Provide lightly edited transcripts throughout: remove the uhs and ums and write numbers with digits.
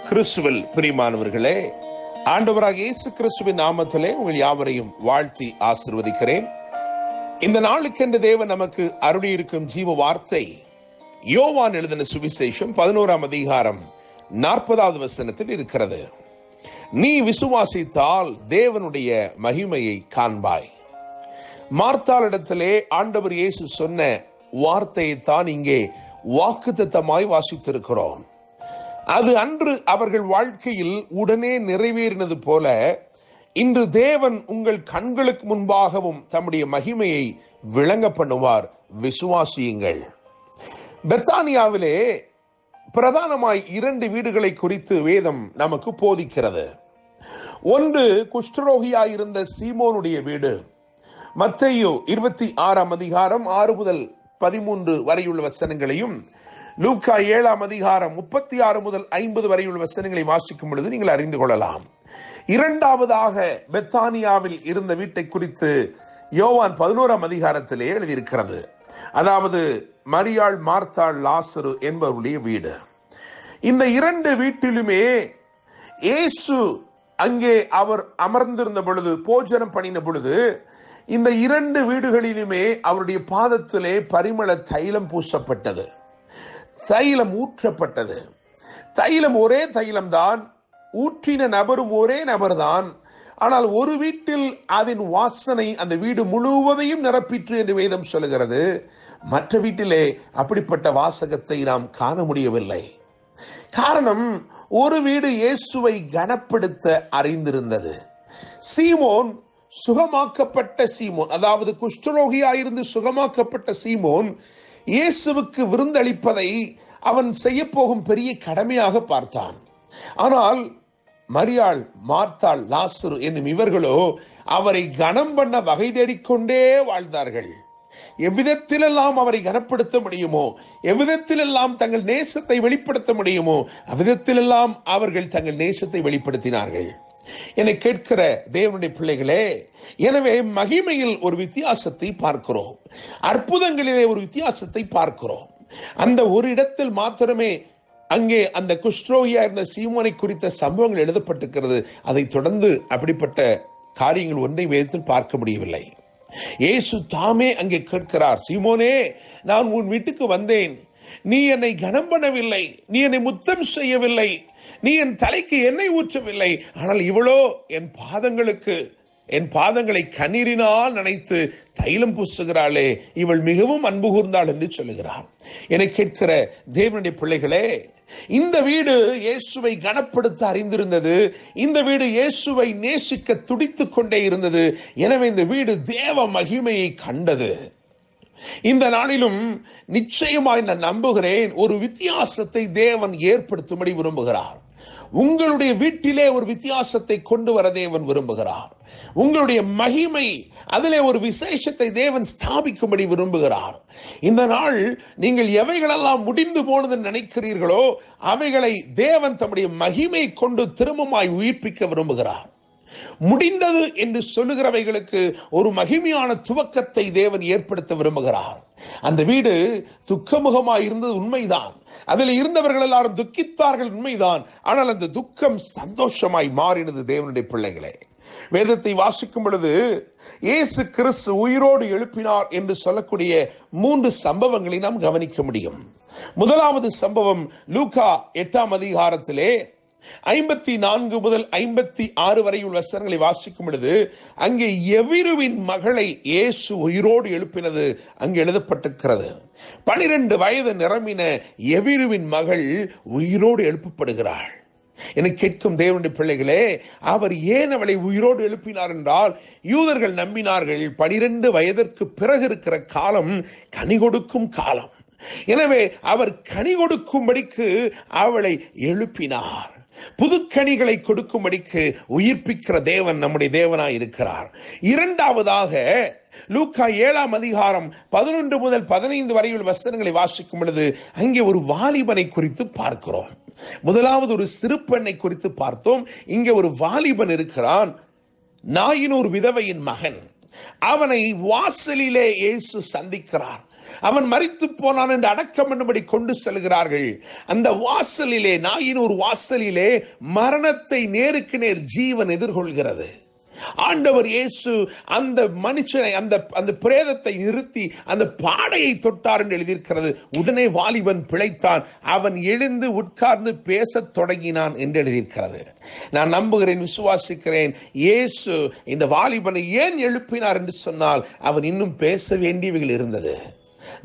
கிறிஸ்துவில் பிரியமானவர்களே, ஆண்டவராக இயேசு கிறிஸ்துவின் நாமத்திலே உங்கள் யாவரையும் வாழ்த்தி ஆசீர்வதிக்கிறேன். இந்த நாளுக்கென்று தேவன் நமக்கு அருளியிருக்கும் ஜீவ வார்த்தை யோவான் எழுதின சுவிசேஷம் 11ஆம் அதிகாரம் 40வது வசனத்தில் இருக்கிறது. நீ விசுவாசித்தால் தேவனுடைய மகிமையை காண்பாய். மார்த்தாளிடத்திலே ஆண்டவர் இயேசு சொன்ன வார்த்தையை தான் இங்கே வாக்குத்தத்தமாய் வாசித்திருக்கிறோம். அது அன்று அவர்கள் வாழ்க்கையில் உடனே நிறைவேறினது போல இன்று தேவன் உங்கள் கண்களுக்கு முன்பாகவும் தம்முடைய மகிமையை விளங்க பண்ணுவார். விசுவாசியுங்கள். பெத்தானியாவிலே பிரதானமாய் 2 வீடுகளை குறித்து வேதம் நமக்கு போதிக்கிறது. ஒன்று குஷ்டரோகியாயிருந்த சீமோனுடைய வீடு. மத்தேயு 26ஆம் அதிகாரம் 6 முதல் 13 வரையுள்ள வசனங்களையும், லூக்கா 7ஆம் அதிகாரம் 36 முதல் 50 வரையுள்ள வசனங்களை வாசிக்கும் பொழுது நீங்கள் அறிந்து கொள்ளலாம். இரண்டாவதாக பெத்தானியாவில் இருந்த வீட்டை குறித்து யோவான் 11ஆம் அதிகாரத்திலே எழுதியிருக்கிறது. அதாவது மரியாள், மார்த்தாள், லாசரு என்பவருடைய வீடு. இந்த 2 வீட்டிலுமே இயேசு அங்கே அவர் அமர்ந்திருந்த பொழுது, போஜனம் பண்ணின பொழுது, இந்த 2 வீடுகளிலுமே அவருடைய பாதத்திலே பரிமள தைலம் பூசப்பட்டது, தைலம் ஊற்றப்பட்டது. தைலம் ஒரே தைலம்தான், ஊற்றின நபரும் ஒரே நபர்தான். ஆனால் ஒரு வீட்டில் அதன் வாசனை அந்த வீடு முழுவதையும் நிரப்பிற்று என்று வேதம் சொல்லுகிறது. மற்ற வீட்டிலே அப்படிப்பட்ட வாசகத்தை நாம் காண முடியவில்லை. காரணம், ஒரு வீடு இயேசுவை கனப்படுத்த அறிந்திருந்தது. சீமோன் சுகமாக்கப்பட்ட சீமோன், அதாவது குஷ்டரோகியாயிருந்து சுகமாக்கப்பட்ட சீமோன் இயேசுவுக்கு விருந்தளிப்பதை அவன் செய்ய போகும் பெரிய கடமையாக பார்த்தான். ஆனால் மரியாள், மார்த்தாள், லாசரு என்னும் இவர்களோ அவரை கனம் பண்ண வகை தேடிக்கொண்டே வாழ்ந்தார்கள். எவ்விதத்திலெல்லாம் அவரை கனப்படுத்த முடியுமோ, எவ்விதத்திலெல்லாம் தங்கள் நேசத்தை வெளிப்படுத்த முடியுமோ, அவ்விதத்திலெல்லாம் அவர்கள் தங்கள் நேசத்தை வெளிப்படுத்தினார்கள். என்னை கேட்கிற தேவனுடைய பிள்ளைகளே, எனவே மகிமையில் ஒரு வித்தியாசத்தை பார்க்கிறோம், அற்புதங்களிலே ஒரு வித்தியாசத்தை பார்க்கிறோம். அந்த ஒரு இடத்தில் மாத்திரமே அங்கே அந்த குஷ்டரோகியா இருந்த சீமோனை குறித்த சம்பவங்கள் எழுதப்பட்டிருக்கிறது. அதை தொடர்ந்து அப்படிப்பட்ட காரியங்கள் ஒன்றை வேதத்தில் பார்க்க முடியவில்லை. இயேசு தாமே அங்கே கேட்கிறார், சீமோனே, நான் உன் வீட்டுக்கு வந்தேன், நீ என்னை கனம் பண்ணவில்லை, நீ என்னை முத்தம் செய்யவில்லை, நீ என் தலைக்கு எண்ணெய் ஊற்றவில்லை, ஆனால் இவளோ என் பாதங்களை கண்ணீரினால் நனைத்து தைலம் பூசுகிறாளே, இவள் மிகவும் அன்பு கூர்ந்தாள் என்று சொல்லுகிறார். என்னை கேட்கிற தேவனுடைய பிள்ளைகளே, இந்த வீடு இயேசுவை கனப்படுத்த அறிந்திருந்தது. இந்த வீடு இயேசுவை நேசிக்க துடித்துக் கொண்டே இருந்தது. எனவே இந்த வீடு தேவ மகிமையை கண்டது. இந்த நாளிலும் நிச்சயமாய் நான் நம்புகிறேன், ஒரு வித்தியாசத்தை தேவன் ஏற்படுத்தும்படி விரும்புகிறார். உங்களுடைய வீட்டிலே ஒரு வித்தியாசத்தை கொண்டு வர தேவன் விரும்புகிறார். உங்களுடைய மகிமை, அதிலே ஒரு விசேஷத்தை தேவன் ஸ்தாபிக்கும்படி விரும்புகிறார். இந்த நாள் நீங்கள் எவைகளெல்லாம் முடிந்து போனது நினைக்கிறீர்களோ அவைகளை தேவன் தம்முடைய மகிமை கொண்டு திரும்பமாய் உயிர்ப்பிக்க விரும்புகிறார். முடிந்தது என்று சொல்லுகிறவைகளுக்கு ஒரு மகிமையான துவக்கத்தை தேவன் ஏற்படுத்த விரும்புகிறார். அந்த வீடு துக்கமுகமாய் இருந்தது உண்மைதான், அதில் இருந்தவர்கள் எல்லாரும் துக்கித்தார்கள் உண்மைதான். ஆனால் அந்த துக்கம் சந்தோஷமாய் மாறினது. தேவனுடைய பிள்ளைகளே, வேதத்தை வாசிக்கும் பொழுது இயேசு கிறிஸ்து உயிரோடு எழுப்பினார் என்று சொல்லக்கூடிய 3 சம்பவங்களை நாம் கவனிக்க முடியும். முதலாவது சம்பவம் லூக்கா 8ஆம் அதிகாரத்திலே 54 முதல் 56 வரை உள்ள வசனங்களை வாசிக்கும் பொழுது அங்கே எவிருவின் மகளை இயேசு உயிரோடு எழுப்பினது அங்கு எழுதப்பட்டிருக்கிறது. 12 வயது நிரம்பின எவிருவின் மகள் உயிரோடு எழுப்பப்படுகிறாள். எனக்கு கேட்கும் தேவனுடைய பிள்ளைகளே, அவர் ஏன் அவளை உயிரோடு எழுப்பினார் என்றால், யூதர்கள் நம்பினார்கள் 12 வயதிற்கு பிறகு இருக்கிற காலம் கனி கொடுக்கும் காலம். எனவே அவர் கனி கொடுக்கும்படிக்கு அவளை எழுப்பினார். புதுக்கனிகளை கொடுக்கும்படிக்கு உயிர்ப்பிக்கிற தேவன் நம்முடைய தேவனாய் இருக்கிறார். இரண்டாவதாக லூக்கா 7ஆம் அதிகாரம் 11 முதல் 15 வரையுள்ள வசனங்களை வாசிக்கும் பொழுது அங்கே ஒரு வாலிபனை குறித்து பார்க்கிறோம். முதலாவது ஒரு சிறு பெண்ணை குறித்து பார்த்தோம். இங்கே ஒரு வாலிபன் இருக்கிறான், நாயினூர் விதவையின் மகன். அவனை வாசலிலே இயேசு சந்திக்கிறார். அவன் மரித்து போனான் என்று அடக்கம் பண்ணும்படி கொண்டு செல்கிறார்கள். அந்த வாசலிலே, நாயினூர் வாசலிலே மரணத்தை நேருக்கு நேர் ஜீவன் எதிர்கொள்கிறது. ஆண்டவர் இயேசு அந்த மனுஷனை, அந்த பிரேதத்தை நிறுத்தி அந்த பாடையை தொட்டார் என்று எழுதியிருக்கிறது. உடனே வாலிபன் பிழைத்தான், அவன் எழுந்து உட்கார்ந்து பேசத் தொடங்கினான் என்று எழுதியிருக்கிறது. நான் நம்புகிறேன், விசுவாசிக்கிறேன், இயேசு இந்த வாலிபனை ஏன் எழுப்பினார் என்று சொன்னால் அவன் இன்னும் பேச வேண்டியவைகள் இருந்தது.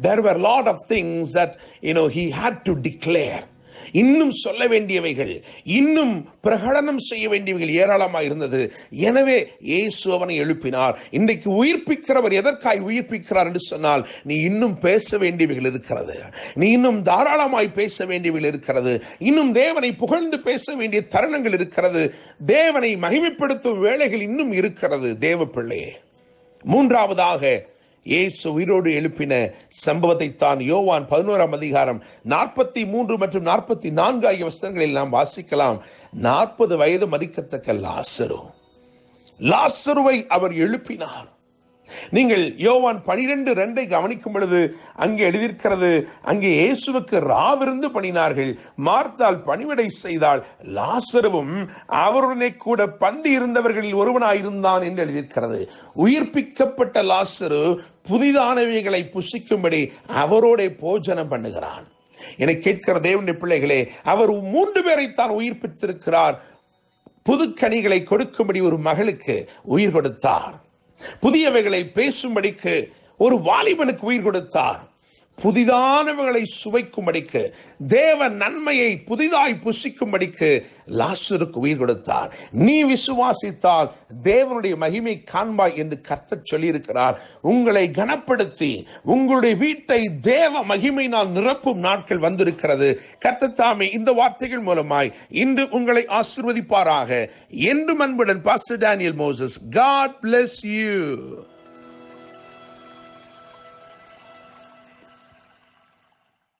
There were a lot of things that he had to declare. இன்னும் சொல்ல வேண்டியவைகள், இன்னும் பிரகடனம் செய்ய வேண்டியவைகள் ஏராளமாக இருந்தது. எனவே இயேசு அவனை எழுப்பினார். இன்றைக்கு உயிர்ப்பிக்கிறவர் எதற்காய் உயிர்ப்பிக்கிறார் என்று சொன்னால், நீ இன்னும் பேச வேண்டியவைகள் இருக்கிறது, நீ இன்னும் தாராளமாய் பேச வேண்டியவைகள் இருக்கிறது, இன்னும் தேவனை புகழ்ந்து பேச வேண்டிய தருணங்கள் இருக்கிறது, தேவனை மகிமைப்படுத்தும் வேளைகள் இன்னும் இருக்கிறது. தேவ பிள்ளையே, மூன்றாவதாக இயேசு உயிரோடு எழுப்பின சம்பவத்தை தான் யோவான் 11ஆம் அதிகாரம் 43 மற்றும் 44 ஆகிய வசனங்களில் நாம் வாசிக்கலாம். 40 வயது மதிக்கத்தக்க லாசருவை அவர் எழுப்பினார். நீங்கள் யோவான் 12:2 கவனிக்கும் பொழுது அங்கே எழுதியிருக்கிறது, அங்கே இயேசுவுக்கு ராவிருந்து பணினார்கள், மார்த்தாள் பணிவிடை செய்தாள், லாசருவும் அவருடனே கூட பந்தி இருந்தவர்களில் ஒருவனாயிருந்தான் என்று எழுதியிருக்கிறது. உயிர்ப்பிக்கப்பட்ட லாசரு புதிதானவைகளை புசிக்கும்படி அவரோட போஜனம் பண்ணுகிறான். என கேட்கிற தேவனுடைய பிள்ளைகளே, அவர் 3 பேரைத்தான் உயிர்ப்பித்திருக்கிறார். புதுக்கனிகளை கொடுக்கும்படி ஒரு மகளுக்கு உயிர் கொடுத்தார், புதியவைகளை பேசும்படிக்கு ஒரு வாலிபனுக்கு உயிர் கொடுத்தார், புதிதானவைகளை சுவைக்கும்படிக்கு, தேவ நன்மையை புதிதாய் புசிக்கும்படிக்கு லாசருக்கு உயிர் கொடுத்தார். நீ விசுவாசித்தால் தேவனுடைய மகிமை காண்பாய் என்று கர்த்தர் சொல்லியிருக்கிறார். உங்களை கனப்படுத்தி உங்களுடைய வீட்டை தேவ மகிமையினால் நிரப்பும் நாட்கள் வந்திருக்கிறது. கர்த்தர் தாமே இந்த வார்த்தைகள் மூலமாய் இன்று உங்களை ஆசீர்வதிப்பாராக. என்றும் அன்புடன் pastor Daniel Moses. God bless you.